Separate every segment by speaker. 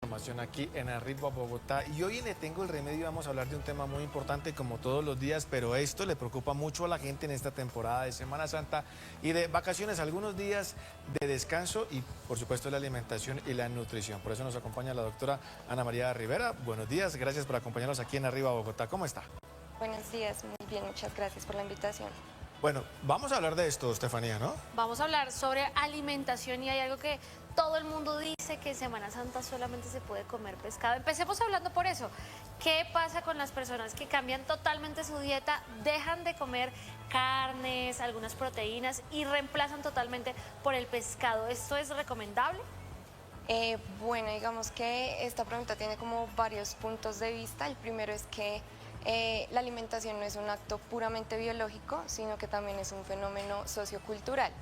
Speaker 1: Información aquí en Arriba Bogotá y hoy en Le Tengo el Remedio vamos a hablar de un tema muy importante como todos los días, pero esto le preocupa mucho a la gente en esta temporada de Semana Santa y de vacaciones, algunos días de descanso y por supuesto la alimentación y la nutrición. Por eso nos acompaña la doctora Ana María Rivera. Buenos días, gracias por acompañarnos aquí en Arriba Bogotá. ¿Cómo está?
Speaker 2: Buenos días, muy bien, muchas gracias por la invitación.
Speaker 1: Bueno, vamos a hablar de esto, Estefanía, ¿no?
Speaker 3: Vamos a hablar sobre alimentación y hay algo que todo el mundo dice que en Semana Santa solamente se puede comer pescado. Empecemos hablando por eso. ¿Qué pasa con las personas que cambian totalmente su dieta, dejan de comer carnes, algunas proteínas y reemplazan totalmente por el pescado? ¿Esto es recomendable?
Speaker 2: Bueno, digamos que esta pregunta tiene como varios puntos de vista. El primero es que la alimentación no es un acto puramente biológico, sino que también es un fenómeno sociocultural.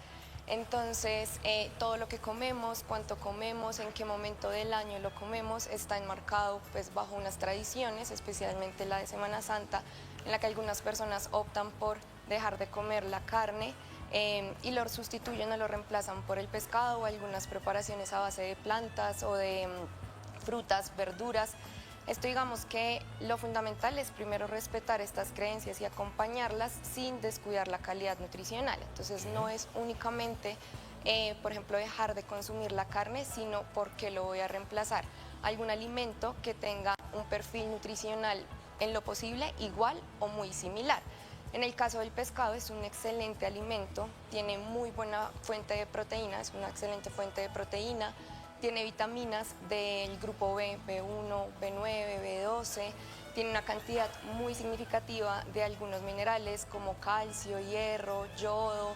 Speaker 2: Entonces, todo lo que comemos, cuánto comemos, en qué momento del año lo comemos, está enmarcado pues, bajo unas tradiciones, especialmente la de Semana Santa, en la que algunas personas optan por dejar de comer la carne y lo sustituyen o lo reemplazan por el pescado o algunas preparaciones a base de plantas o de frutas, verduras. Esto digamos que lo fundamental es primero respetar estas creencias y acompañarlas sin descuidar la calidad nutricional. Entonces no es únicamente, por ejemplo, dejar de consumir la carne, sino porque lo voy a reemplazar. Algún alimento que tenga un perfil nutricional en lo posible igual o muy similar. En el caso del pescado es un excelente alimento, tiene muy buena fuente de proteína, es una excelente fuente de proteína, tiene vitaminas del grupo B, B1, B9, B12, tiene una cantidad muy significativa de algunos minerales como calcio, hierro, yodo,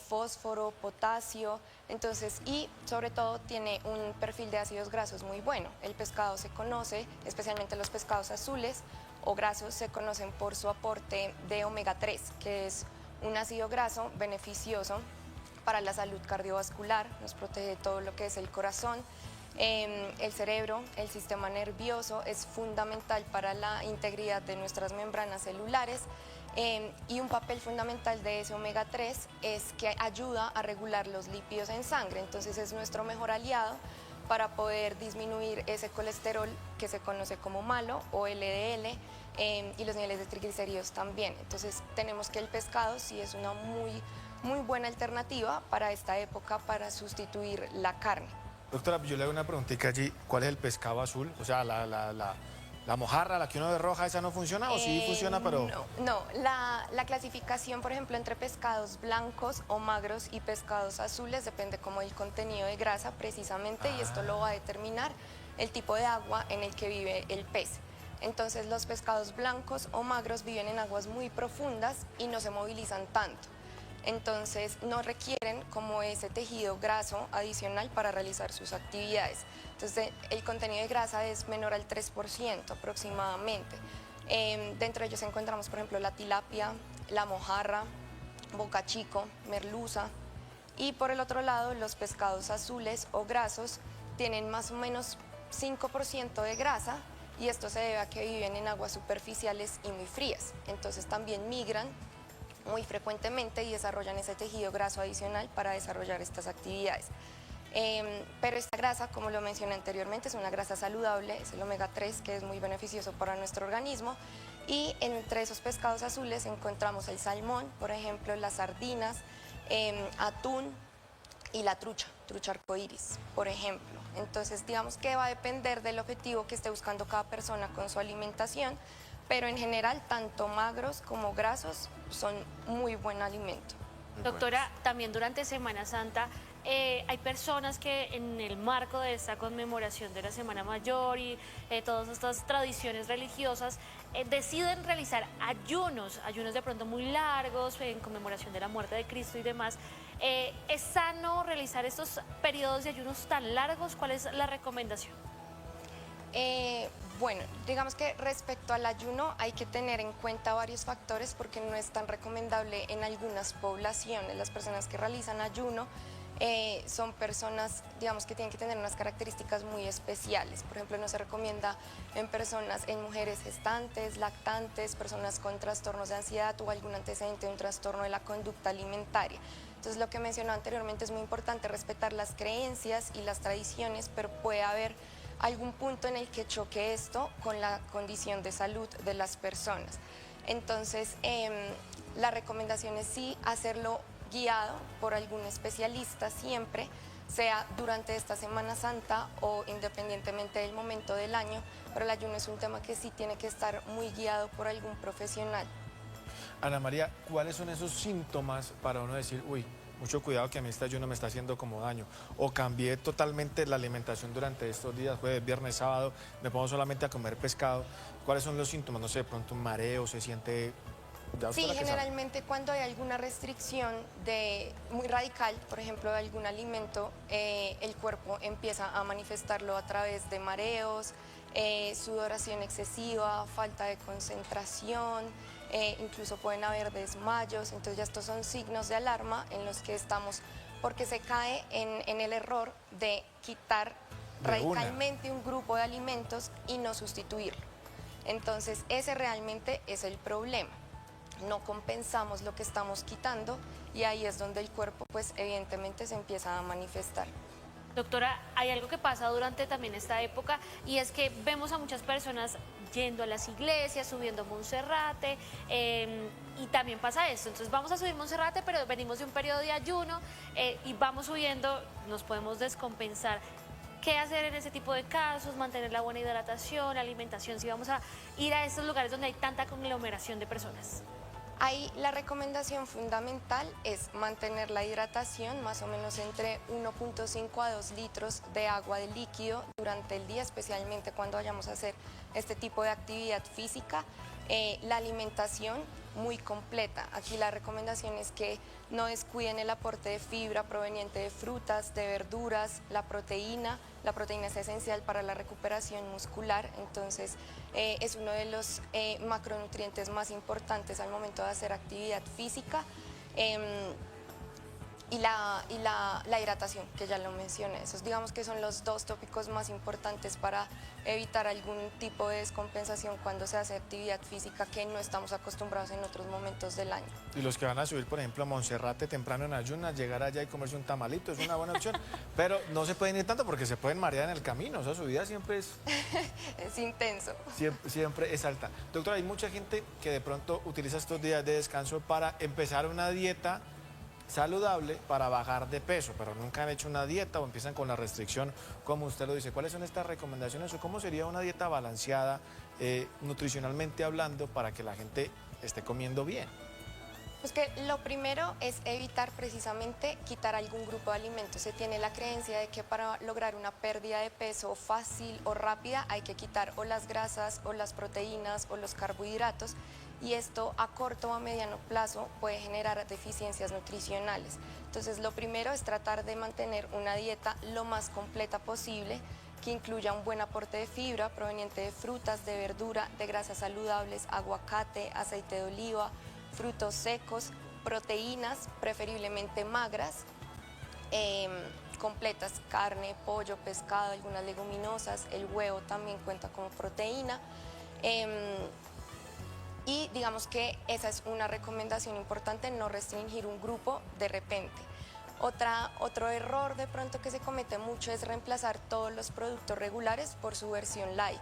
Speaker 2: fósforo, potasio, entonces, y sobre todo tiene un perfil de ácidos grasos muy bueno. El pescado se conoce, especialmente los pescados azules o grasos, se conocen por su aporte de omega 3, que es un ácido graso beneficioso para la salud cardiovascular, nos protege de todo lo que es el corazón, el cerebro, el sistema nervioso, es fundamental para la integridad de nuestras membranas celulares y un papel fundamental de ese omega 3 es que ayuda a regular los lípidos en sangre, entonces es nuestro mejor aliado para poder disminuir ese colesterol que se conoce como malo o LDL y los niveles de triglicéridos también. Entonces tenemos que el pescado sí es una muy buena alternativa para esta época para sustituir la carne.
Speaker 1: Doctora, yo le hago una preguntita allí, ¿cuál es el pescado azul? O sea, la mojarra, la que uno ve roja, ¿esa no funciona o sí funciona, pero...?
Speaker 2: No, la clasificación, por ejemplo, entre pescados blancos o magros y pescados azules depende como del contenido de grasa precisamente y esto lo va a determinar el tipo de agua en el que vive el pez. Entonces los pescados blancos o magros viven en aguas muy profundas y no se movilizan tanto. Entonces no requieren como ese tejido graso adicional para realizar sus actividades. Entonces el contenido de grasa es menor al 3% aproximadamente. Dentro de ellos encontramos por ejemplo la tilapia, la mojarra, bocachico, merluza y por el otro lado los pescados azules o grasos tienen más o menos 5% de grasa y esto se debe a que viven en aguas superficiales y muy frías. Entonces también migran muy frecuentemente y desarrollan ese tejido graso adicional para desarrollar estas actividades. Pero esta grasa, como lo mencioné anteriormente, es una grasa saludable, es el omega 3 que es muy beneficioso para nuestro organismo y entre esos pescados azules encontramos el salmón, por ejemplo, las sardinas, atún y la trucha arcoíris, por ejemplo. Entonces, digamos que va a depender del objetivo que esté buscando cada persona con su alimentación, pero en general tanto magros como grasos son muy buen alimento.
Speaker 3: Doctora, también durante Semana Santa hay personas que en el marco de esta conmemoración de la Semana Mayor y todas estas tradiciones religiosas deciden realizar ayunos de pronto muy largos en conmemoración de la muerte de Cristo y demás. ¿Es sano realizar estos periodos de ayunos tan largos? ¿Cuál es la recomendación?
Speaker 2: Bueno, digamos que respecto al ayuno hay que tener en cuenta varios factores porque no es tan recomendable en algunas poblaciones. Las personas que realizan ayuno son personas, digamos, que tienen que tener unas características muy especiales. Por ejemplo, no se recomienda en mujeres gestantes, lactantes, personas con trastornos de ansiedad o algún antecedente de un trastorno de la conducta alimentaria. Entonces, lo que mencionó anteriormente es muy importante respetar las creencias y las tradiciones, pero puede haber algún punto en el que choque esto con la condición de salud de las personas. Entonces, la recomendación es sí hacerlo guiado por algún especialista siempre, sea durante esta Semana Santa o independientemente del momento del año, pero el ayuno es un tema que sí tiene que estar muy guiado por algún profesional.
Speaker 1: Ana María, ¿cuáles son esos síntomas para uno decir, uy, mucho cuidado que a mí este ayuno me está haciendo como daño? O cambié totalmente la alimentación durante estos días, jueves, viernes, sábado, me pongo solamente a comer pescado. ¿Cuáles son los síntomas? No sé, de pronto un mareo, se siente... ya usted
Speaker 2: Sí,
Speaker 1: la que sabe.
Speaker 2: generalmente cuando hay alguna restricción muy radical, por ejemplo, de algún alimento, el cuerpo empieza a manifestarlo a través de mareos, sudoración excesiva, falta de concentración, incluso pueden haber desmayos. Entonces ya estos son signos de alarma en los que estamos, porque se cae en el error de quitar
Speaker 1: De una.
Speaker 2: radicalmente un grupo de alimentos y no sustituirlo. Entonces ese realmente es el problema. No compensamos lo que estamos quitando y ahí es donde el cuerpo pues evidentemente se empieza a manifestar.
Speaker 3: Doctora, hay algo que pasa durante también esta época y es que vemos a muchas personas yendo a las iglesias, subiendo Monserrate, y también pasa esto. Entonces vamos a subir Monserrate, pero venimos de un periodo de ayuno y vamos subiendo, nos podemos descompensar. ¿Qué hacer en ese tipo de casos? Mantener la buena hidratación, la alimentación, si vamos a ir a estos lugares donde hay tanta conglomeración de personas.
Speaker 2: Ahí la recomendación fundamental es mantener la hidratación más o menos entre 1.5 a 2 litros de agua de líquido durante el día, especialmente cuando vayamos a hacer este tipo de actividad física. La alimentación muy completa. Aquí la recomendación es que no descuiden el aporte de fibra proveniente de frutas, de verduras, la proteína. La proteína es esencial para la recuperación muscular, entonces es uno de los macronutrientes más importantes al momento de hacer actividad física. Y la hidratación, que ya lo mencioné. Esos digamos que son los dos tópicos más importantes para evitar algún tipo de descompensación cuando se hace actividad física que no estamos acostumbrados en otros momentos del año.
Speaker 1: Y los que van a subir, por ejemplo, a Monserrate temprano en ayunas, llegar allá y comerse un tamalito es una buena opción, pero no se pueden ir tanto porque se pueden marear en el camino. Esa subida siempre es...
Speaker 2: Es intenso.
Speaker 1: Siempre es alta. Doctora, hay mucha gente que de pronto utiliza estos días de descanso para empezar una dieta saludable para bajar de peso, pero nunca han hecho una dieta o empiezan con la restricción, como usted lo dice. ¿Cuáles son estas recomendaciones o cómo sería una dieta balanceada, nutricionalmente hablando, para que la gente esté comiendo bien?
Speaker 2: Pues que lo primero es evitar precisamente quitar algún grupo de alimentos. Se tiene la creencia de que para lograr una pérdida de peso fácil o rápida hay que quitar o las grasas o las proteínas o los carbohidratos, y esto a corto o a mediano plazo puede generar deficiencias nutricionales. Entonces lo primero es tratar de mantener una dieta lo más completa posible, que incluya un buen aporte de fibra proveniente de frutas, de verdura, de grasas saludables, aguacate, aceite de oliva, frutos secos, proteínas, preferiblemente magras, completas, carne, pollo, pescado, algunas leguminosas, el huevo también cuenta como proteína. Y digamos que esa es una recomendación importante, no restringir un grupo de repente. Otro error de pronto que se comete mucho es reemplazar todos los productos regulares por su versión light.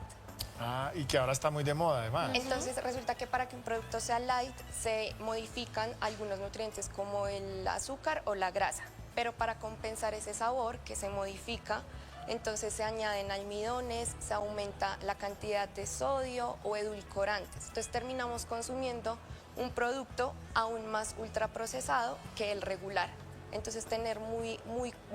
Speaker 1: Ah, y que ahora está muy de moda, además.
Speaker 2: Entonces resulta que para que un producto sea light se modifican algunos nutrientes como el azúcar o la grasa, pero para compensar ese sabor que se modifica, entonces se añaden almidones, se aumenta la cantidad de sodio o edulcorantes. Entonces terminamos consumiendo un producto aún más ultraprocesado que el regular. Entonces tener muy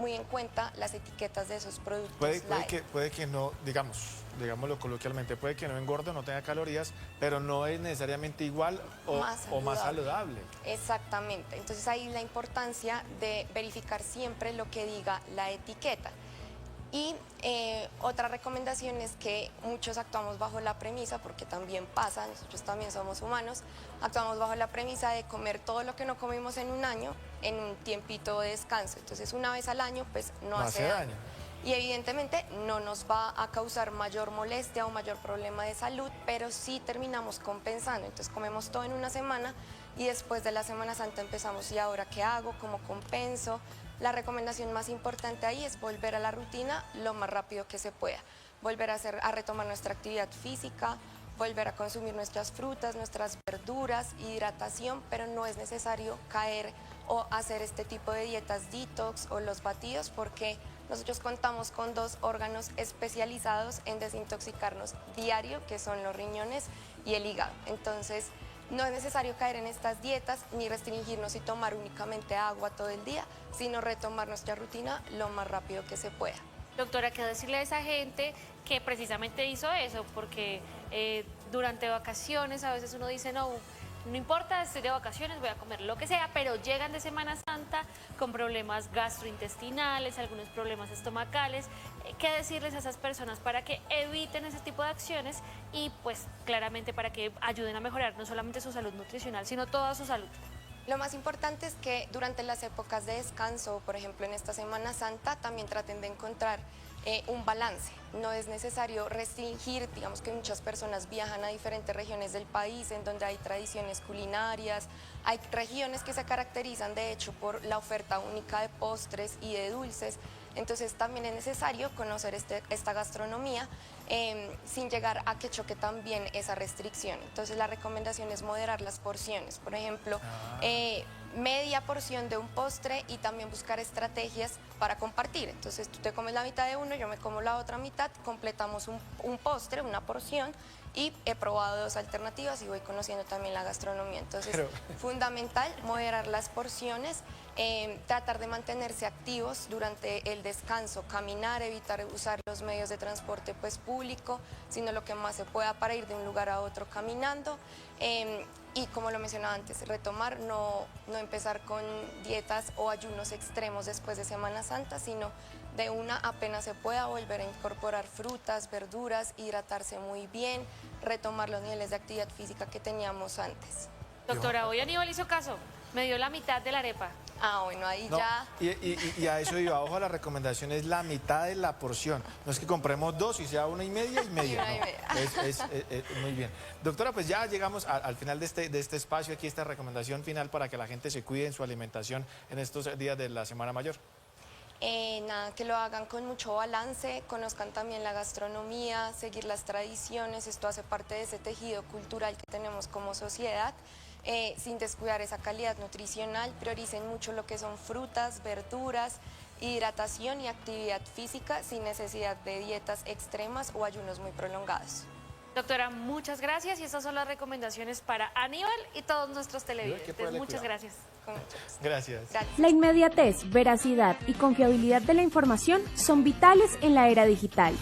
Speaker 2: en cuenta las etiquetas de esos productos light.
Speaker 1: Puede que no, digámoslo coloquialmente, puede que no engorde o no tenga calorías, pero no es necesariamente igual o más saludable.
Speaker 2: Exactamente. Entonces ahí la importancia de verificar siempre lo que diga la etiqueta. Y otra recomendación es que muchos actuamos bajo la premisa, porque también pasa, nosotros también somos humanos, actuamos bajo la premisa de comer todo lo que no comimos en un año en un tiempito de descanso. Entonces una vez al año pues no hace daño. Y evidentemente no nos va a causar mayor molestia o mayor problema de salud, pero sí terminamos compensando. Entonces comemos todo en una semana y después de la Semana Santa empezamos, ¿y ahora qué hago? ¿Cómo compenso? La recomendación más importante ahí es volver a la rutina lo más rápido que se pueda. volver a retomar nuestra actividad física, volver a consumir nuestras frutas, nuestras verduras, hidratación, pero no es necesario caer o hacer este tipo de dietas detox o los batidos, porque nosotros contamos con 2 órganos especializados en desintoxicarnos diario, que son los riñones y el hígado. Entonces, no es necesario caer en estas dietas ni restringirnos y tomar únicamente agua todo el día, sino retomar nuestra rutina lo más rápido que se pueda.
Speaker 3: Doctora, ¿qué decirle a esa gente que precisamente hizo eso? Porque durante vacaciones a veces uno dice, no importa, estoy de vacaciones, voy a comer lo que sea, pero llegan de Semana Santa con problemas gastrointestinales, algunos problemas estomacales. ¿Qué decirles a esas personas para que eviten ese tipo de acciones y pues claramente para que ayuden a mejorar no solamente su salud nutricional, sino toda su salud?
Speaker 2: Lo más importante es que durante las épocas de descanso, por ejemplo en esta Semana Santa, también traten de encontrar un balance. No es necesario restringir, digamos que muchas personas viajan a diferentes regiones del país en donde hay tradiciones culinarias, hay regiones que se caracterizan de hecho por la oferta única de postres y de dulces, entonces también es necesario conocer esta gastronomía sin llegar a que choque también esa restricción. Entonces la recomendación es moderar las porciones, por ejemplo, media porción de un postre y también buscar estrategias para compartir. Entonces tú te comes la mitad de uno, yo me como la otra mitad, completamos un postre, una porción, y he probado 2 alternativas y voy conociendo también la gastronomía. Entonces, fundamental moderar las porciones, tratar de mantenerse activos durante el descanso, caminar, evitar usar los medios de transporte pues público, sino lo que más se pueda para ir de un lugar a otro caminando. Y como lo mencionaba antes, retomar, no empezar con dietas o ayunos extremos después de Semana Santa, sino de una apenas se pueda volver a incorporar frutas, verduras, hidratarse muy bien, retomar los niveles de actividad física que teníamos antes.
Speaker 3: Doctora, hoy Aníbal hizo caso, me dio la mitad de la arepa.
Speaker 2: Ah, bueno, ahí
Speaker 1: No,
Speaker 2: ya...
Speaker 1: y a eso iba, ojo, la recomendación es la mitad de la porción. No es que compremos 2 y sea 1,5 y media. Muy bien. Doctora, pues ya llegamos al final de este espacio, aquí esta recomendación final para que la gente se cuide en su alimentación en estos días de la Semana Mayor.
Speaker 2: Nada, que lo hagan con mucho balance, conozcan también la gastronomía, seguir las tradiciones, esto hace parte de ese tejido cultural que tenemos como sociedad. Sin descuidar esa calidad nutricional, prioricen mucho lo que son frutas, verduras, hidratación y actividad física sin necesidad de dietas extremas o ayunos muy prolongados.
Speaker 3: Doctora, muchas gracias y estas son las recomendaciones para Aníbal y todos nuestros televidentes. Muchas gracias.
Speaker 1: Gracias.
Speaker 4: La inmediatez, veracidad y confiabilidad de la información son vitales en la era digital.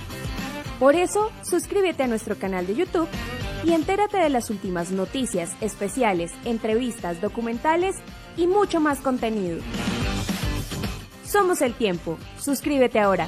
Speaker 4: Por eso, suscríbete a nuestro canal de YouTube y entérate de las últimas noticias, especiales, entrevistas, documentales y mucho más contenido. Somos El Tiempo. Suscríbete ahora.